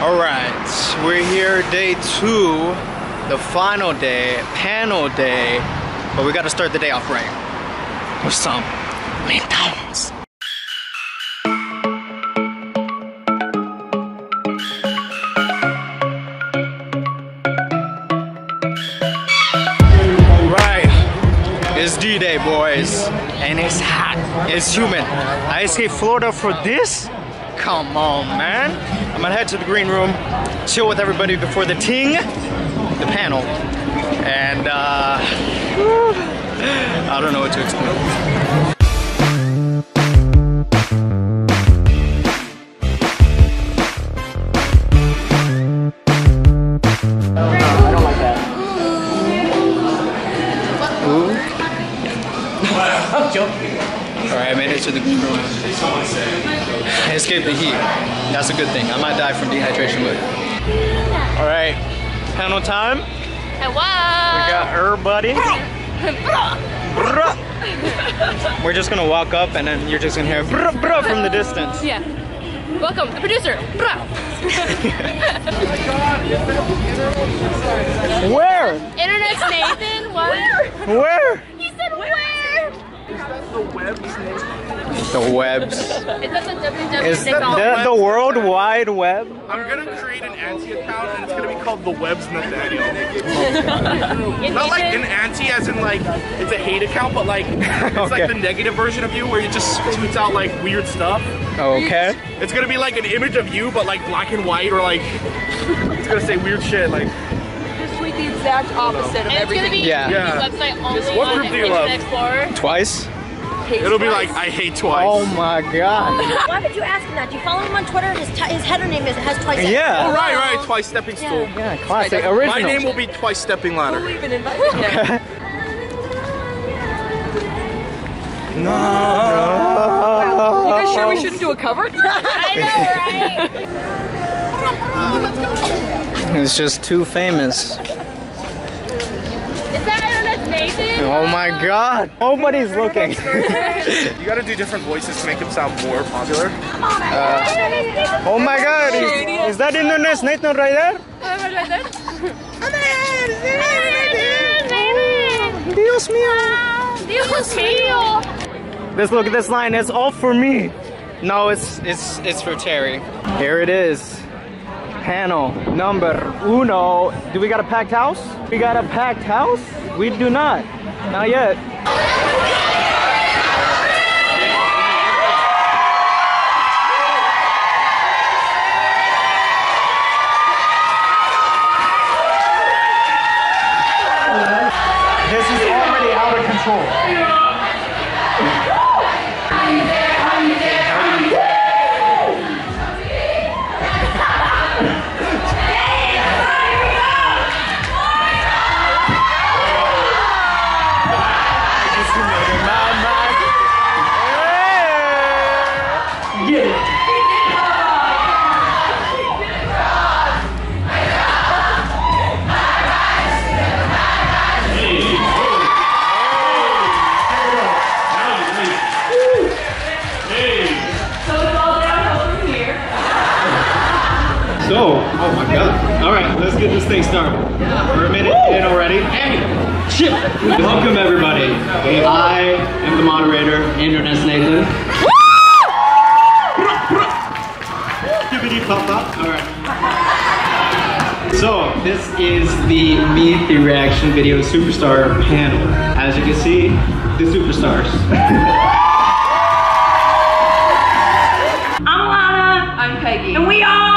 Alright, we're here day 2, the final day, panel day, but we gotta start the day off right with some McDonald's. Alright, it's D-Day, boys, and it's hot, it's humid. I escaped Florida for this? Come on, man. I'm gonna head to the green room, chill with everybody before the ting, the panel, and I don't know what to expect. I don't like that. Ooh. I'm joking. Alright, I made it to the green room. I escaped the heat. That's a good thing. I might die from dehydration, but... Alright, panel time. Hello. We got everybody. We're just gonna walk up and then you're just gonna hear brr, brr from the distance. Yeah. Welcome, the producer. Where? Internet's Nathan. What? Where? He said where? Is that the web's name? The webs. Is that the www? Is that the World Wide Web? I'm gonna create an auntie account and it's gonna be called the Web's Nathaniel. Not like an auntie as in like it's a hate account, but like it's Okay. like the negative version of you where you just tweets out like weird stuff. Okay. It's gonna be like an image of you but like black and white or like it's gonna say weird shit like Just tweet the exact opposite of And it's everything. gonna be Yeah. Yeah. website only What on group do you love? Internet Explorer. Twice? it'll be like I hate twice. Oh my god. Why would you ask him that? Do you follow him on Twitter? His header name has twice. Yeah. Oh, right, Twice Stepping Stool. Yeah, classic. Original. My name will be Twice Stepping Ladder. Who even invited him? No. You guys sure we shouldn't do a cover? I know, right? It's just too famous. Is that Internet's Nathan? Oh my god. Nobody's looking. You gotta do different voices to make him sound more popular. Oh my god. Is that Internet's Nathan right there? Dios mío. Dios mío. Look at this line. It's all for me. No, it's for Terry. Here it is. Panel number 1. Do we got a packed house? We got a packed house? We do not. Not yet. This is already out of control. So, oh my god. Alright, let's get this thing started. We're a minute in already. And shit! Welcome everybody. I am the moderator, Internet's Nathan. Alright. So, this is the Meet the Reaction Video Superstar panel. As you can see, the superstars. I'm Alana. I'm Peggy. And we are...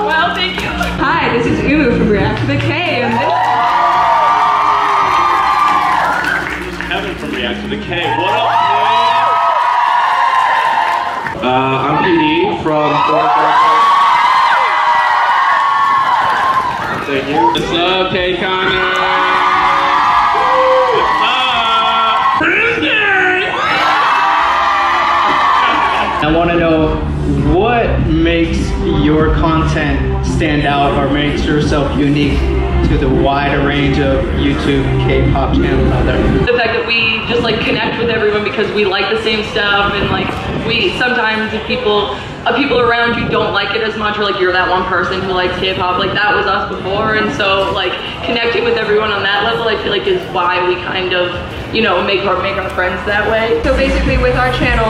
Well, thank you. Hi, this is Umu from React to the K. And Kevin from React to the K. What up, man? I'm PD from Thank you. What's up, KCON NY? I want to know what makes your content stand out or makes yourself unique to the wider range of YouTube K-pop channels out there. The fact that we just like connect with everyone because we like the same stuff, and like we sometimes if people around you don't like it as much, or like you're that one person who likes K-pop, like that was us before, and so like connecting with everyone on that level I feel like is why we kind of, you know, make our friends that way. So basically with our channel,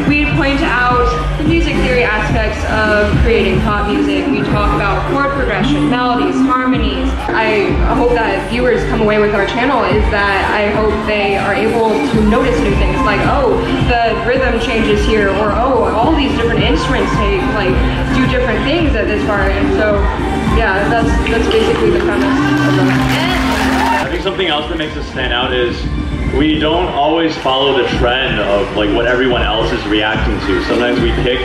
we point out the music theory aspects of creating pop music. We talk about chord progression, melodies, harmonies. I hope that viewers come away with our channel is that I hope they are able to notice new things like, oh, the rhythm changes here, or oh, all these different instruments do different things at this part. And so yeah, that's basically the premise of that. I think something else that makes us stand out is we don't always follow the trend of like what everyone else is reacting to. Sometimes we pick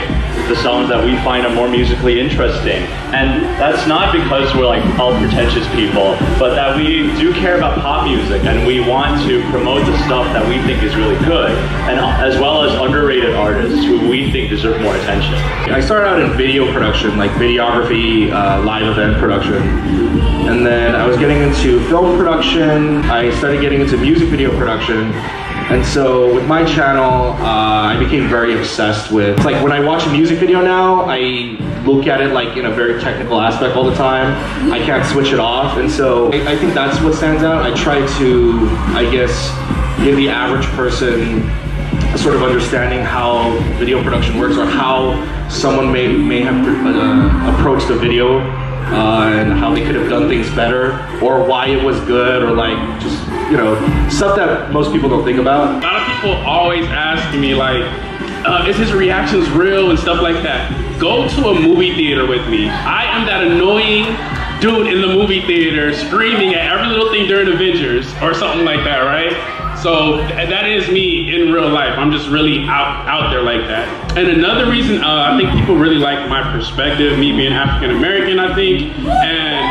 the songs that we find are more musically interesting. And that's not because we're like all pretentious people, but that we do care about pop music and we want to promote the stuff that we think is really good, and as well as underrated artists who we think deserve more attention. I started out in video production, like videography, live event production. And then I was getting into film production. I started getting into music video production. And so with my channel, I became very obsessed with, it's like when I watch a music video now, I look at it like in a very technical aspect all the time. I can't switch it off. And so I think that's what stands out. I try to, I guess, give the average person a sort of understanding how video production works, or how someone may have approached a video and how they could have done things better, or why it was good, or like just, you know, stuff that most people don't think about. A lot of people always ask me like, is his reactions real and stuff like that. Go to a movie theater with me. I am that annoying dude in the movie theater screaming at every little thing during Avengers or something like that, right? So that is me in real life. I'm just really out there like that. And another reason I think people really like my perspective, me being African American, I think, and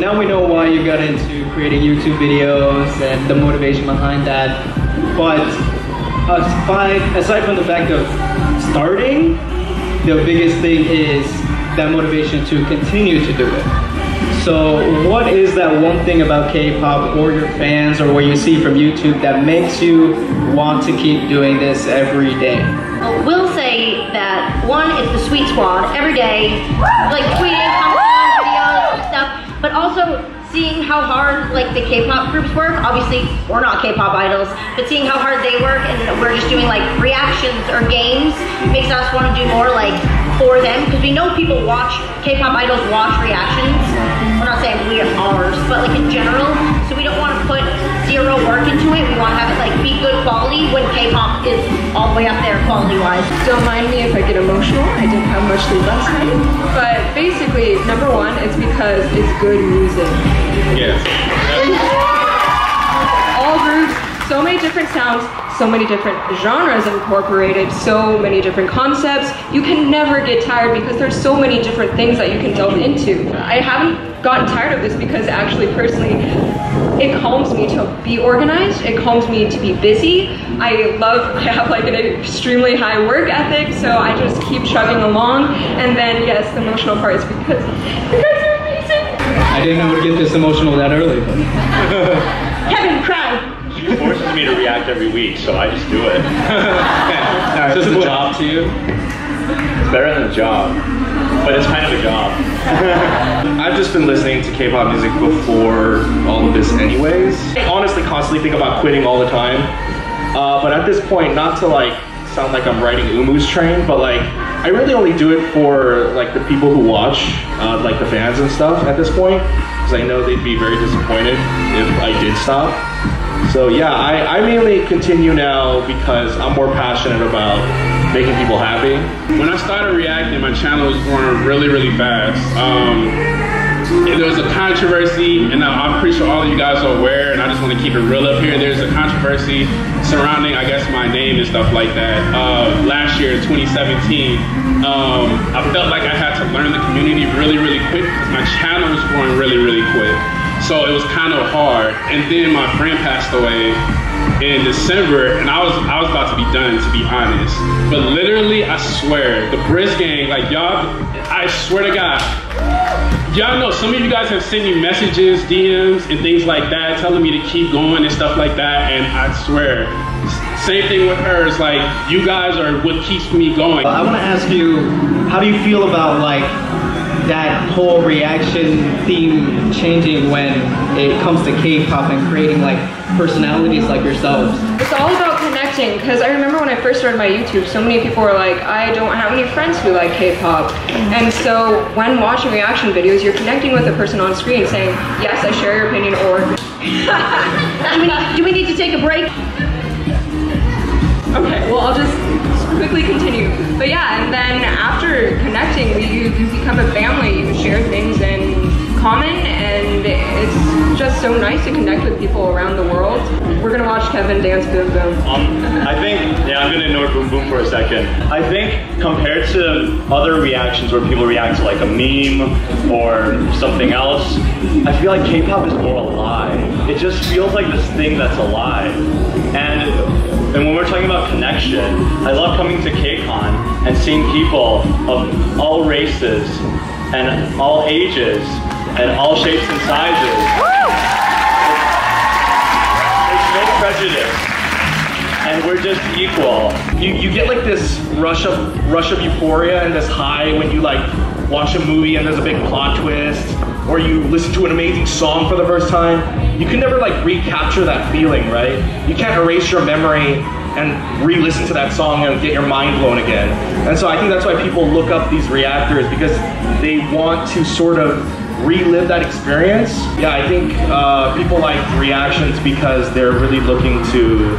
now we know why you got into creating YouTube videos and the motivation behind that. But aside from the fact of starting, the biggest thing is that motivation to continue to do it. So what is that one thing about K-pop or your fans or what you see from YouTube that makes you want to keep doing this every day? I will say that one is the Sweet Squad every day, like tweeting, commenting on videos and stuff, but also seeing how hard like the K-pop groups work. Obviously, we're not K-pop idols, but seeing how hard they work and we're just doing like reactions or games makes us want to do more like for them, because we know people watch, K-pop idols watch reactions. We're not saying we are ours, but like in general, so we don't want to put zero work into it. We want to have it like be good quality when K-pop is all the way up there quality-wise. Don't mind me if I get emotional. I didn't have much sleep last night. But basically, number one, it's because it's good music. yes. All groups, so many different sounds, so many different genres incorporated, so many different concepts. You can never get tired because there's so many different things that you can delve into. I haven't gotten tired of this because actually, personally, it calms me to be organized. It calms me to be busy. I have like an extremely high work ethic, so I just keep chugging along. And then yes, the emotional part is because they're amazing. I didn't know it would get this emotional that early, but Kevin, cry. She forces me to react every week, so I just do it. Alright, so it's a job to you? It's better than a job, but it's kind of a job. I've just been listening to K-pop music before all of this anyways. I honestly constantly think about quitting all the time. But at this point, not to like sound like I'm riding Umu's train, but like I really only do it for like the people who watch, like the fans and stuff at this point, because I know they'd be very disappointed if I did stop. So yeah, I mainly continue now because I'm more passionate about making people happy. When I started reacting, my channel was growing really, really fast. There was a controversy, and I'm pretty sure all of you guys are aware, and I just want to keep it real up here. There's a controversy surrounding, I guess, my name and stuff like that. Last year, 2017, I felt like I had to learn the community really, really quick because my channel was growing really, really quick. So it was kind of hard. And then my friend passed away, in December, and I was about to be done, to be honest. But literally, I swear, the Briz gang, like y'all, I swear to God, y'all know some of you guys have sent me messages, DMs, and things like that, telling me to keep going and stuff like that. And I swear, same thing with her. It's like you guys are what keeps me going. I want to ask you, how do you feel about like that whole reaction theme changing when it comes to K-pop and creating like personalities like yourselves? It's all about connecting, because I remember when I first started my YouTube, so many people were like, I don't have any friends who like K-pop. And so when watching reaction videos, you're connecting with the person on screen saying, yes, I share your opinion, or Do we need to take a break? okay, well, I'll just quickly continue. But yeah, and then after connecting, you become a family. You share things in common, and it's just so nice to connect with people around the world. We're gonna watch Kevin dance Boom Boom. I think, yeah, I'm gonna ignore Boom Boom for a second. I think compared to other reactions where people react to like a meme or something else, I feel like K-pop is more alive. It just feels like this thing that's alive. And when we're talking about connection, I love coming to KCON and seeing people of all races and all ages and all shapes and sizes. There's no prejudice, and we're just equal. You get like this rush of euphoria and this high when you like watch a movie and there's a big plot twist, or you listen to an amazing song for the first time. You can never like recapture that feeling, right? You can't erase your memory and re-listen to that song and get your mind blown again. And so I think that's why people look up these reactors, because they want to sort of relive that experience. Yeah, I think people like reactions because they're really looking to,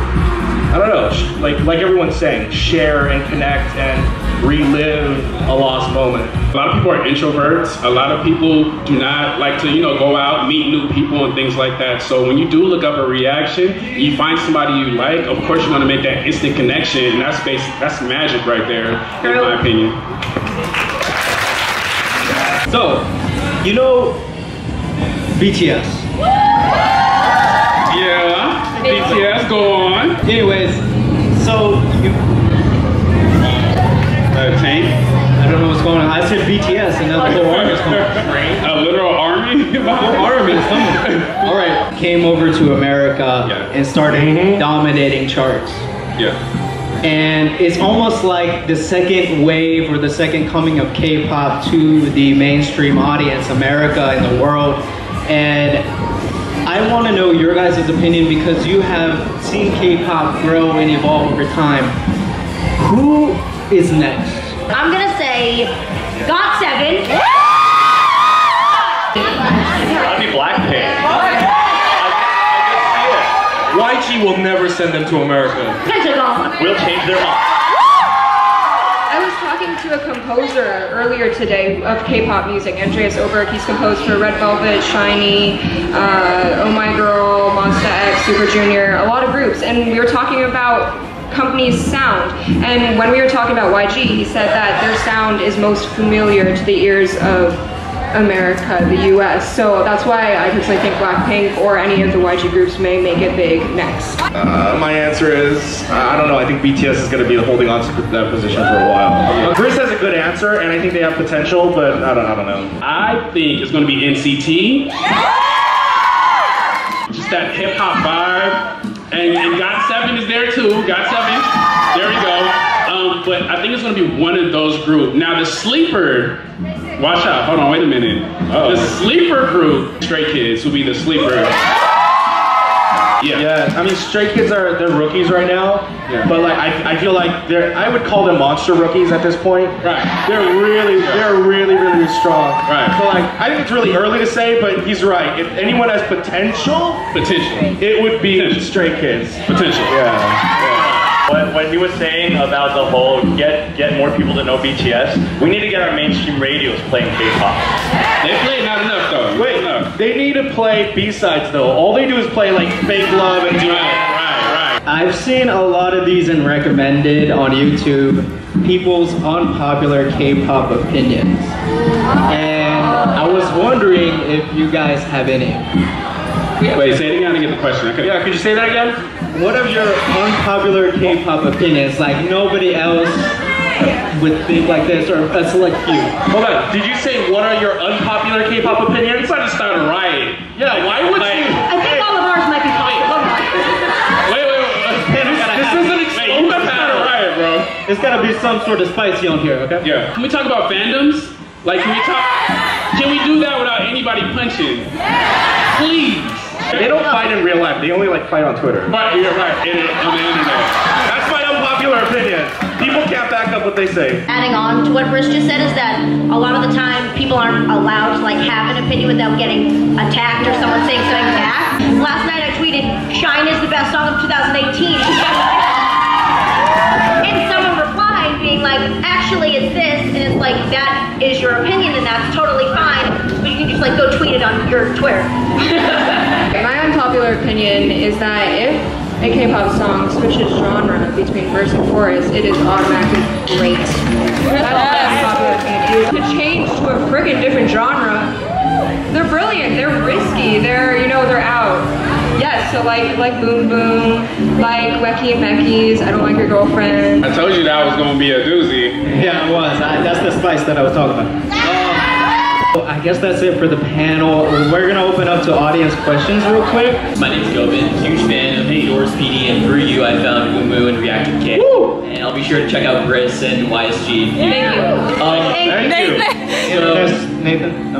I don't know, like everyone's saying, share and connect and relive a lost moment. A lot of people are introverts. A lot of people do not like to, go out, meet new people and things like that. So when you do look up a reaction, you find somebody you like, of course you want to make that instant connection, and that's magic right there, in my opinion. So, you know BTS. Yeah, BTS, go on. Anyways, so you... Tank? I don't know what's going on. I said BTS and now the whole army's coming. A literal army? The whole army is coming. Alright, came over to America and started dominating charts. Yeah. And it's almost like the second wave or the second coming of K-pop to the mainstream audience, America and the world. And I want to know your guys' opinion, because you have seen K-pop grow and evolve over time. Who is next? I'm gonna say GOT7. That'd be Blackpink. YG will never send them to America. Pentagon. We'll change their mind. I was talking to a composer earlier today of K-pop music, Andreas Oberg. He's composed for Red Velvet, SHINee, Oh My Girl, Monsta X, Super Junior, a lot of groups, and we were talking about company's sound. And when we were talking about YG, he said that their sound is most familiar to the ears of America, the US. So that's why I personally think Blackpink or any of the YG groups may make it big next. My answer is, I don't know, I think BTS is going to be holding on to that position for a while. Chris has a good answer, and I think they have potential, but I don't know. I think it's going to be NCT. Just that hip-hop vibe. And GOT7 is there too. GOT7, there we go. But I think it's going to be one of those groups. Now the sleeper, watch out, hold on, wait a minute. The sleeper group, Stray Kids, will be the sleeper. Yeah, I mean, Stray Kids they're rookies right now, but like I feel like I would call them monster rookies at this point. Right. They're really strong. Right. So like, I think it's really early to say, but he's right. If anyone has potential, it would be Stray Kids. Potential. Yeah. What he was saying about the whole get more people to know BTS, we need to get our mainstream radios playing K-pop. They play not enough though. Wait, they need to play B-sides though. All they do is play like Fake Love and Right. I've seen a lot of these and recommended on YouTube, people's unpopular K-pop opinions. And I was wondering if you guys have any. Wait, say it again to get the question. Okay. Yeah, could you say that again? What are your unpopular K-pop opinions? Like nobody else would think like this, or a select few. Hold on, did you say what are your unpopular K-pop opinions? It's about to start a riot. Yeah, why would you? I think all of ours might be popular. Wait. This isn't explosive. Who start a riot, bro? There's gotta be some sort of spicy on here, okay? Yeah. Can we talk about fandoms? Like, can we do that without anybody punching? Please. They don't fight in real life. They only like fight on Twitter. But you're right. On the internet. That's my unpopular opinion. People can't back up what they say. Adding on to what Briss just said is that a lot of the time people aren't allowed to like have an opinion without getting attacked or someone saying something back. Last night I tweeted, "Shine is the best song of 2018." And someone replied being like, "Actually it's this," and it's like, that is your opinion and that's totally fine, but you can just like go tweet it on your Twitter. My unpopular opinion is that if a K-pop song switches genre between verse and chorus, it is automatically great. That's my unpopular opinion. To change to a friggin' different genre, they're brilliant, they're risky, they're out. Yes, so like Boom Boom, like Wecky and Becky's, I Don't Like Your Girlfriend. I told you that was gonna be a doozy. Yeah, it was. That's the spice that I was talking about. I guess that's it for the panel. We're gonna open up to audience questions real quick. My name's Gobin, huge fan of yours, PD, and through you I found Umu and Reactive K. Woo! And I'll be sure to check out Briss and YSG. Thank you. Thank you. So, Nathan? No.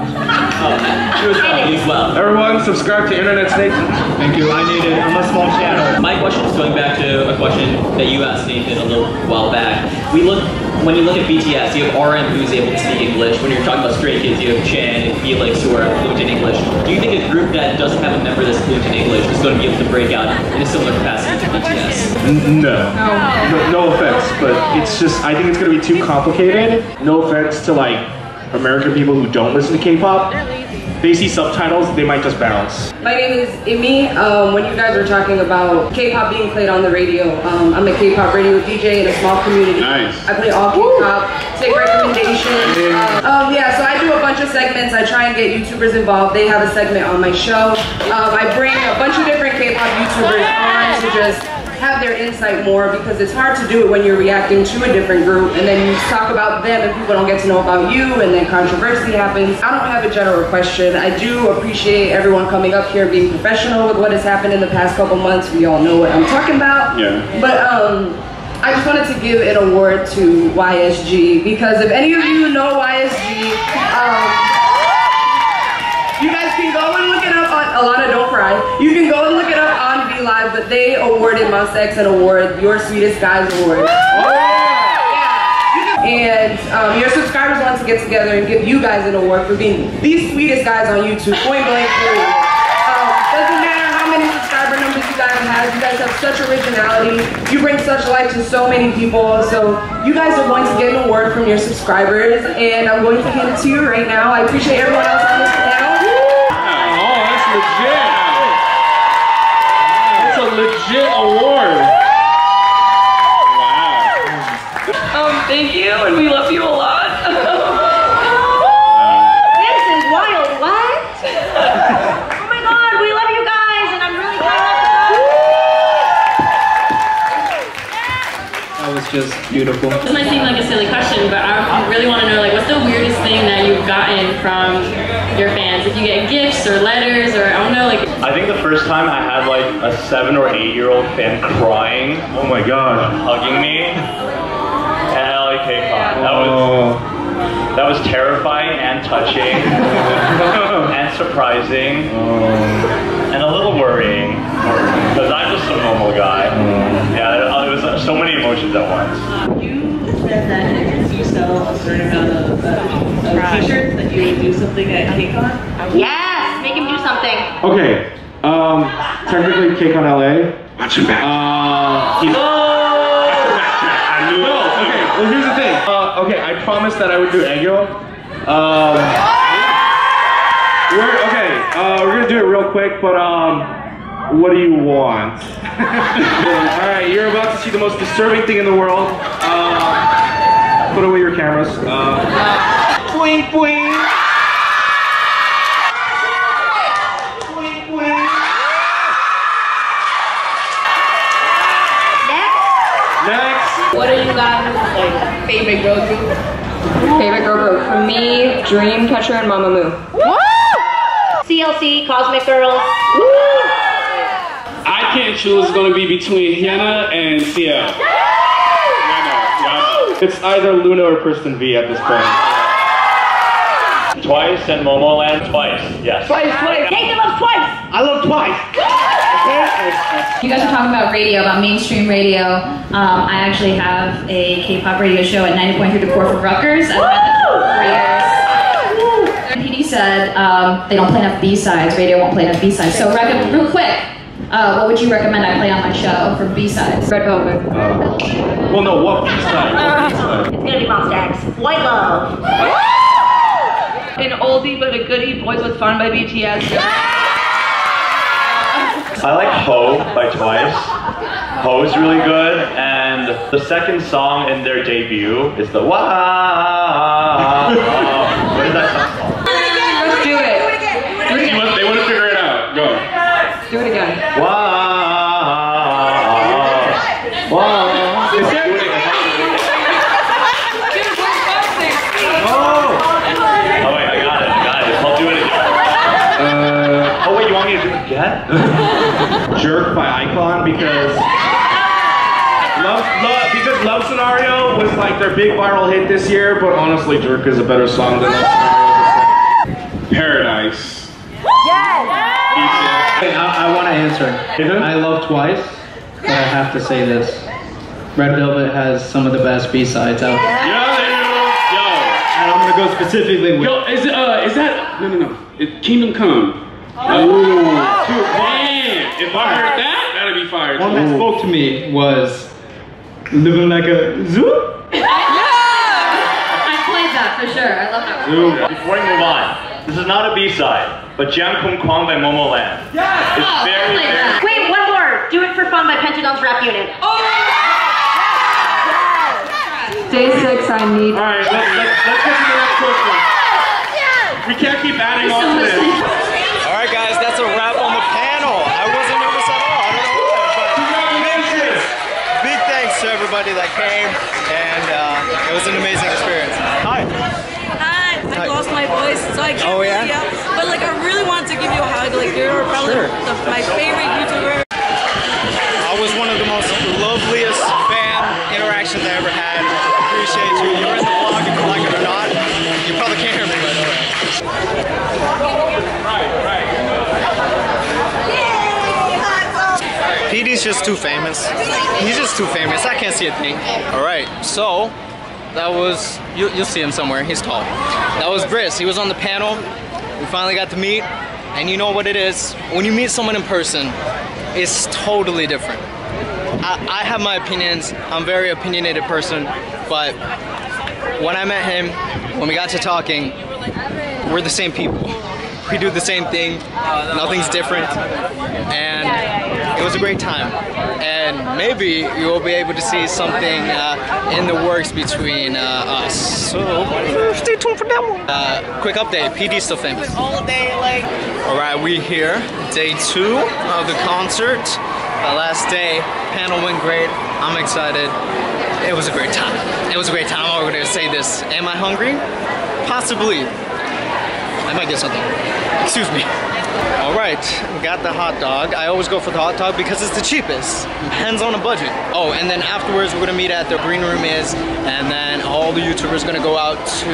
you as well. Everyone, subscribe to internetsnathan. Thank you. I need it. I'm a small channel. My question is going back to a question that you asked Nathan a little while back. When you look at BTS, you have RM who's able to speak English. When you're talking about Stray Kids, you have Chan and Felix who are fluent in English. Do you think a group that doesn't have a member that's fluent in English is going to be able to break out in a similar capacity to BTS? No offense, but it's just, I think it's going to be too complicated. No offense to like American people who don't listen to K-pop. They see subtitles, they might just bounce. My name is Imi. When you guys were talking about K-pop being played on the radio, I'm a K-pop radio DJ in a small community. Nice. I play all K-pop, take recommendations. Yeah, so I do a bunch of segments. I try and get YouTubers involved. They have a segment on my show. I bring a bunch of different K-pop YouTubers on to just have their insight more, because it's hard to do it when you're reacting to a different group and then you talk about them and people don't get to know about you and then controversy happens. I don't have a general question. I do appreciate everyone coming up here being professional with what has happened in the past couple months. We all know what I'm talking about. Yeah. But I just wanted to give an award to YSG, because if any of you know YSG, you guys can go and look it up on, Alana, don't cry. You can go and look it up on VLive, but they awarded Monsta X an award, Your Sweetest Guys Award. Yeah. And your subscribers want to get together and give you guys an award for being the sweetest guys on YouTube, point blank period. Doesn't matter how many subscriber numbers you guys have such originality. You bring such life to so many people. So you guys are going to get an award from your subscribers, and I'm going to hand it to you right now. I appreciate everyone else on this panel. Legit. That's a legit award. Wow. Thank you, and we love you a lot. This is wild, what? Oh my god, we love you guys, and I'm really glad. That was just beautiful. This might seem like a silly question, but I really want to know, like, what's the weirdest thing that you've gotten from your fans? If you get gifts or letters, or I don't know, like. I think the first time I had like a 7 or 8-year-old fan crying. Oh my god. Hugging me. And I like K-pop. That was terrifying and touching. And surprising. And a little worrying. Because I'm just a normal guy. Yeah, it was so many emotions at once. You said that if you sell a certain amount of t-shirts, that you would do something at KCON? Yes, make him do something. Okay, technically KCON LA. Watch your back. I knew it. Okay, well here's the thing. Okay, I promised that I would do Egyo. We're gonna do it real quick, but what do you want? Alright, you're about to see the most disturbing thing in the world. Put away your cameras. Boing boing. Boing boing. What are you guys like favorite girl group? Favorite girl group for me, Dreamcatcher and Mamamoo. CLC, Cosmic Girls. I can't choose. It's going to be between Hyena and CL. It's either Luna or Kristen V at this point. Twice and Momoland twice. Yes. Twice. Nathan loves Twice. I love Twice. You guys are talking about radio, about mainstream radio. I actually have a K-pop radio show at 90.3 The Core for Rutgers. I've had that for 4 years. PD said they don't play enough B-sides. Radio won't play enough B-sides. So real quick, what would you recommend I play on my show for B-sides? Red Velvet. Well, no, what B-side? It's gonna be Monsta X. White Love. An oldie but a goodie, Boys with Fun by BTS. I like Ho by Twice. Ho is really good, and the second song in their debut is the Wah. What is that song called? Let's do it. They want to figure it out. Go. Do it again. Wah. Oh wait, I got it. I'll do it again. Oh wait, you want me to do it again? Jerk by Icon because Love Scenario was like their big viral hit this year, but honestly, Jerk is a better song than Love Scenario. Paradise. Hey, I want to answer. I love Twice, but I have to say this. Red Velvet has some of the best B-sides out there. Yeah, they do. Yo. And I'm going to go specifically with... Yo, is that... No. It's Kingdom Come. Ooh. Man, if I heard that, that'd be fire. One that spoke to me was Living Like a Zoo. I played that for sure. I love that one. Before we move on, this is not a B-side, but Jam Kung Kwang by Momoland. It's very. Wait, one more. Do It for Fun by Pentagon's Rap Unit. Day 6, I need. Alright, let's get to the next question. We can't keep adding on to this. Alright guys, that's a wrap on the panel. I wasn't nervous at all. I don't know why, but big thanks to everybody that came, and it was an amazing experience. Hi. I lost my voice, so I can't really yell. But like, I really wanted to give you a hug. Like, you're probably my favorite YouTuber. I was one of the most loveliest fan interactions I ever had. Appreciate you. You're in the vlog, if you like it or not. You probably can't hear me, by the way. PD's just too famous. He's just too famous. I can't see a thing. All right, so that was, you'll see him somewhere. He's tall. That was Briss. He was on the panel. We finally got to meet. And you know what it is? When you meet someone in person, it's totally different. I have my opinions. I'm a very opinionated person. But when I met him, when we got to talking, we're the same people. We do the same thing. Nothing's different. And it was a great time. And maybe you will be able to see something in the works between us. So stay tuned for that one. Quick update, PD's still famous. All day, like. Alright, we here, day 2 of the concert. Last day, panel went great. I'm excited. It was a great time. It was a great time. I'm going to say this. Am I hungry? Possibly. I might get something. Excuse me. All right, we got the hot dog. I always go for the hot dog because it's the cheapest. Depends on a budget. Oh, and then afterwards we're gonna meet at the green room and then all the YouTubers gonna go out to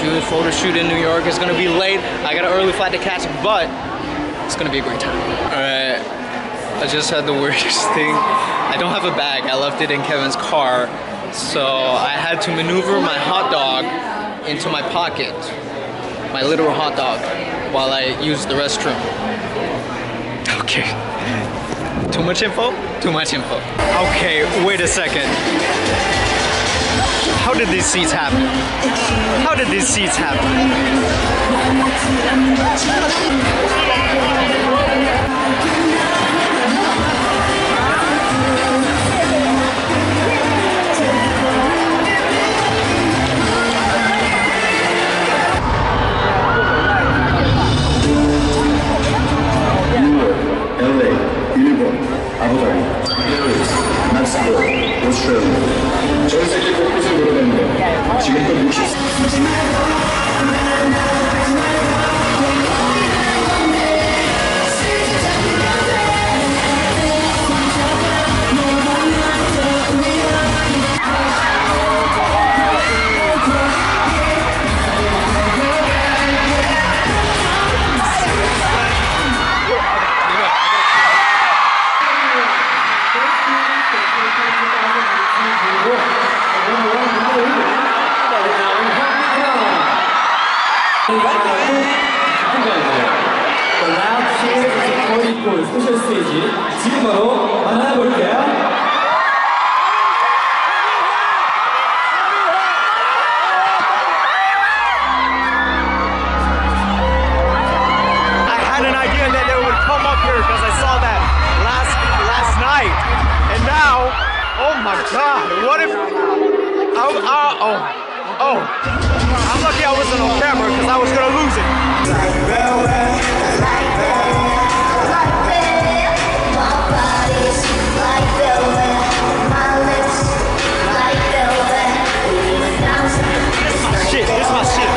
do a photo shoot in New York. It's gonna be late. I got an early flight to catch, but it's gonna be a great time. All right, I just had the weirdest thing. I don't have a bag. I left it in Kevin's car, so I had to maneuver my hot dog into my pocket. My literal hot dog while I use the restroom. Okay. Too much info? Too much info. Okay, wait a second. How did these seats happen? How did these seats happen? LA, Uniform, Abu Dhabi, Paris, Mexico, Australia. 지금껏 모셨습니다. 스페셜 스테이지 지금 바로 만나볼게요. I had an idea that they would come up here because I saw that last night, and now, oh my God, what if? I'm lucky I wasn't on camera because I was gonna lose it. This is my shit.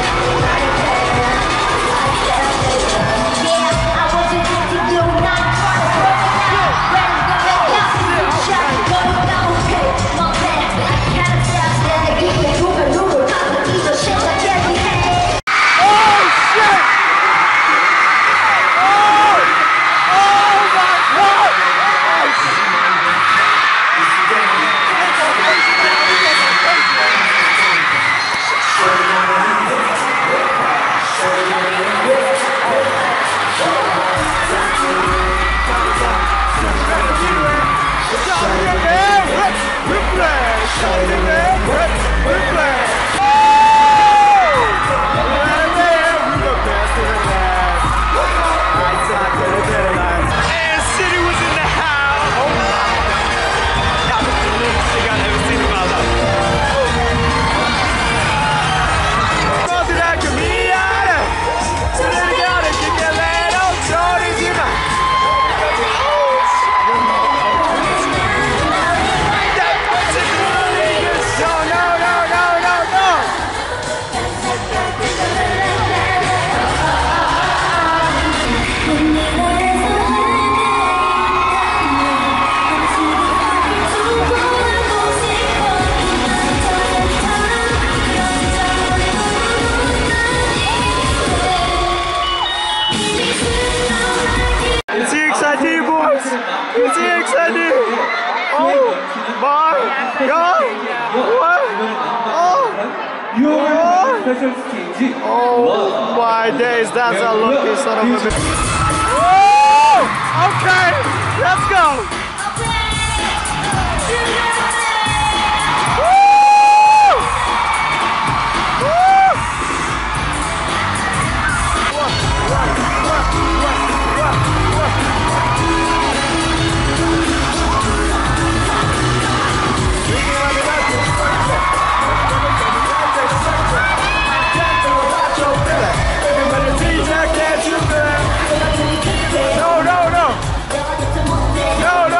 Oh my days, that's a lucky son of a bitch. Woo! Okay, let's go. No,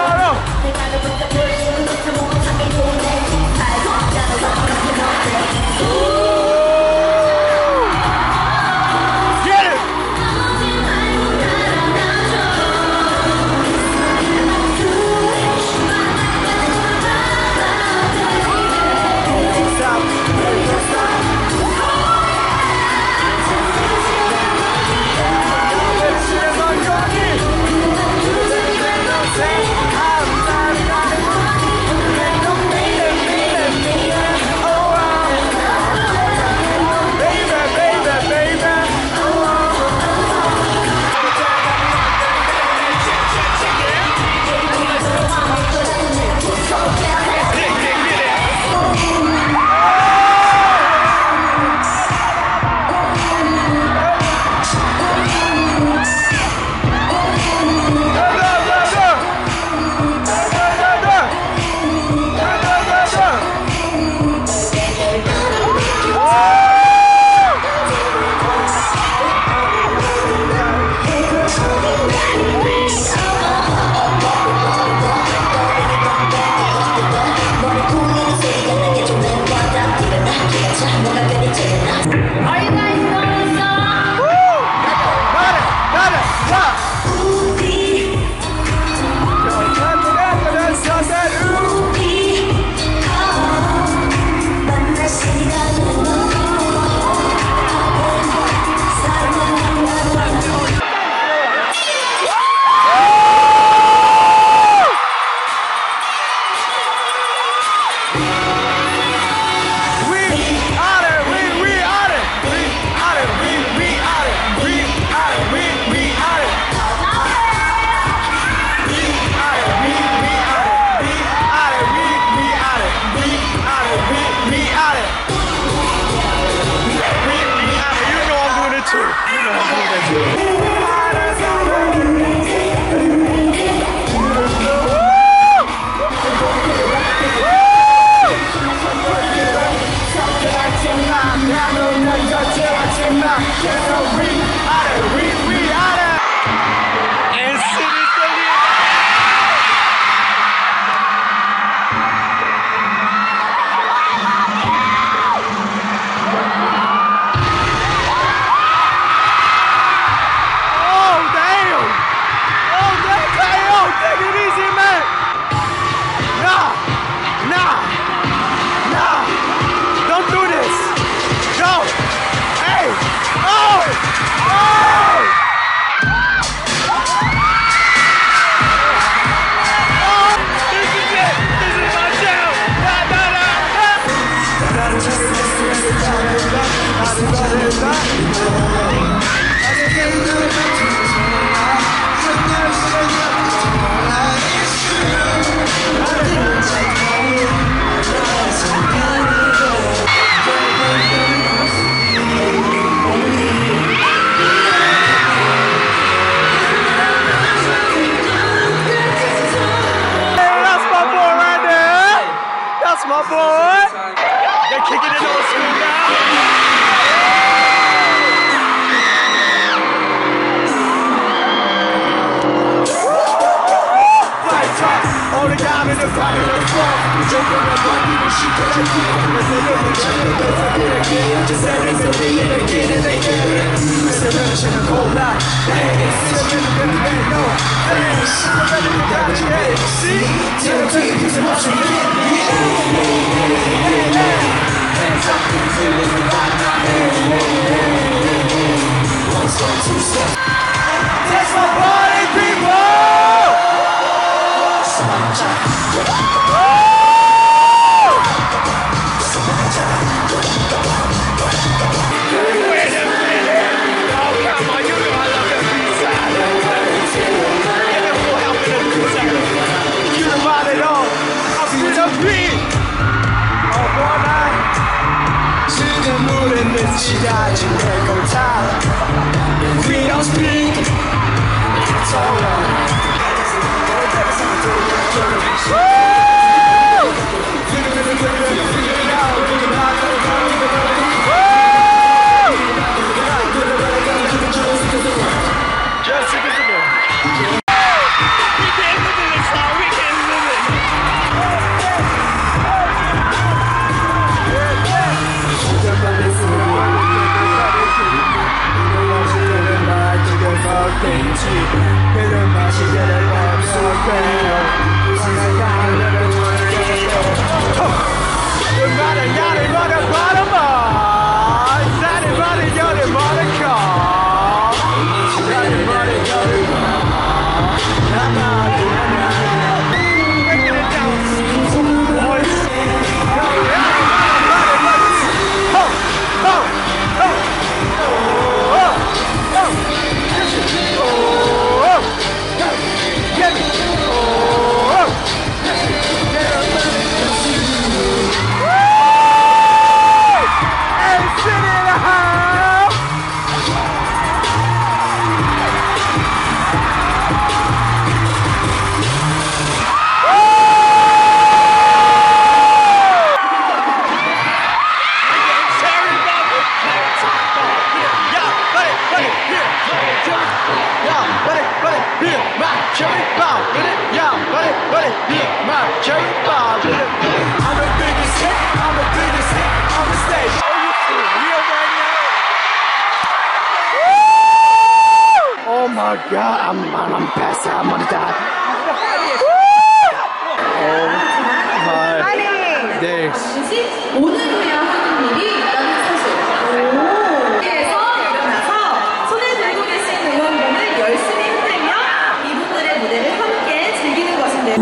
They're kicking it old school now. All the time in the body of the floor. Jumping up on you and she can let you go. There's a little again. Just everything to be in again and they get it. It's a relish in a cold night. It's a little bit of no. It's a little bit of your head. See? Tell them to use the motion. Hands up and feel it right now. One step, two steps. That's my body, people! If we don't speak, it's alright. Oh my God, I'm passed out, I'm gonna die. Oh my days. 오늘 해야 하는 일이 있다는 사실. 그래서 일어나서 손에 들고 계신 응원봉을 열심히 흔들며 이분들의 무대를 함께 즐기는 것인데요.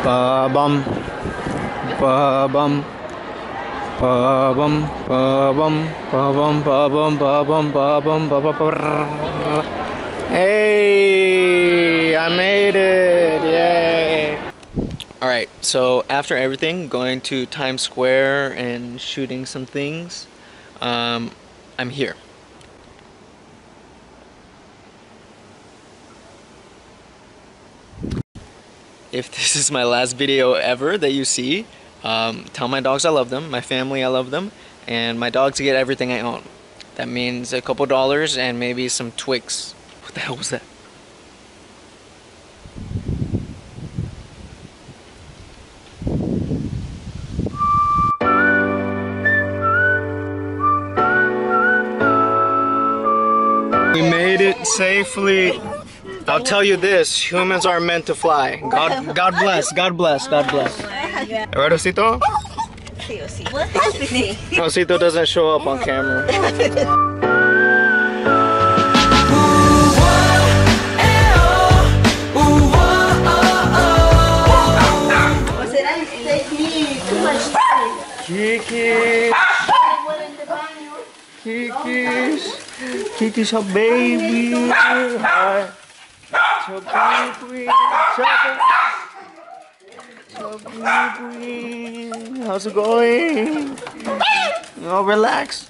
Ba-bum. Ba-bum. Ba-bum. Ba-bum. Ba-bum. Ba-bum. Ba-bum. Ba-bum. Ba-bum. Hey, I made it. Yay. Alright, so after everything, going to Times Square and shooting some things, I'm here. If this is my last video ever that you see, tell my dogs I love them, my family I love them, and my dogs get everything I own. That means a couple dollars and maybe some Twix. What the hell was that? We made it safely. I'll tell you this, humans are meant to fly. God bless, God bless, God bless. Right, Osito? Osito doesn't show up on camera. Kiki! Kiki's her baby. Hi. So baby. So baby. How's it going? Oh, relax.